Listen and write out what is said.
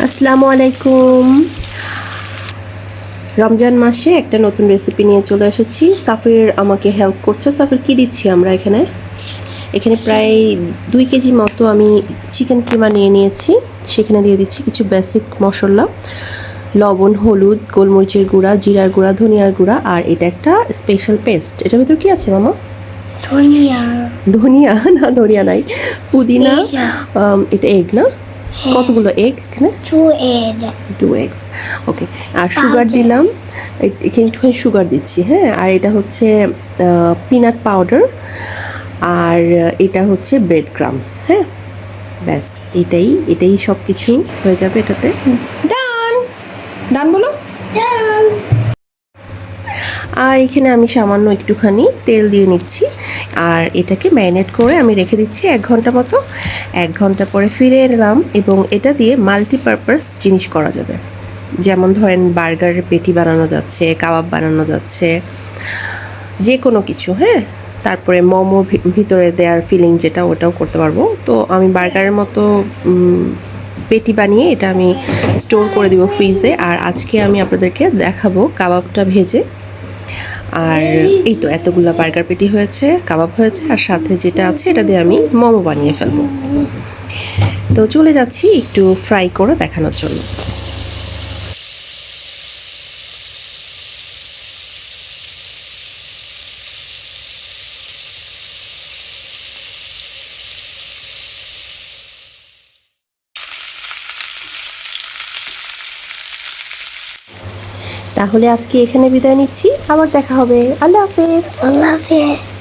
আসসালামু আলাইকুম। রমজান মাসে একটা নতুন রেসিপি নিয়ে চলে এসেছি। সাফির আমাকে হেল্প করছে। সাফির কি দিচ্ছি আমরা এখানে? এখানে প্রায় 2 কেজি মতো আমি চিকেন কিমা নিয়ে নিয়েছি। সেখানে দিয়ে দিচ্ছি কিছু বেসিক মশলা, লবণ, হলুদ, গোলমরিচের গুঁড়া, জিরার গুঁড়া, ধনিয়ার গুঁড়া, আর এটা একটা স্পেশাল পেস্ট। এটার ভিতর কি আছে মামা? ধনিয়া। ধনিয়া না, ধনিয়া নাই, পুদিনা। এটা এগ না? কতগুলো এগ এখানে? 2 eggs। ওকে। আর সুগার দিলাম, এখানে একটুখানি সুগার দিচ্ছি। হ্যাঁ, আর এটা হচ্ছে পিনাট পাউডার, আর এটা হচ্ছে ব্রেড ক্রামস। হ্যাঁ, ব্যাস এটাই সব কিছু হয়ে যাবে এটাতে। ডান ডান বলো। আর এখানে আমি সামান্য একটুখানি তেল দিয়ে নিচ্ছি, আর এটাকে ম্যারিনেট করে আমি রেখে দিচ্ছি 1 ঘন্টা মতো। 1 ঘন্টা পরে ফিরে এলাম এবং এটা দিয়ে মাল্টিপারপাস জিনিস করা যাবে। যেমন ধরেন বার্গারের পেটি বানানো যাচ্ছে, কাবাব বানানো যাচ্ছে, যে কোনো কিছু। হ্যাঁ, তারপরে মোমো ভিতরে দেওয়ার ফিলিং যেটা, ওটাও করতে পারবো। তো আমি বার্গারের মতো পেটি বানিয়ে এটা আমি স্টোর করে দিব ফ্রিজে। আর আজকে আমি আপনাদেরকে দেখাবো কাবাবটা ভেজে। আর এই তো এতগুলো বার্গার পেটি হয়েছে, কাবাব হয়েছে, আর সাথে যেটা আছে এটা দিয়ে আমি মোমো বানিয়ে ফেলবো। তো চলে যাচ্ছি একটু ফ্রাই করে দেখানোর জন্য। তাহলে আজকে এখানে বিদায় নিচ্ছি, আবার দেখা হবে। আল্লাহ হাফেজ। আল্লাহ হাফেজ।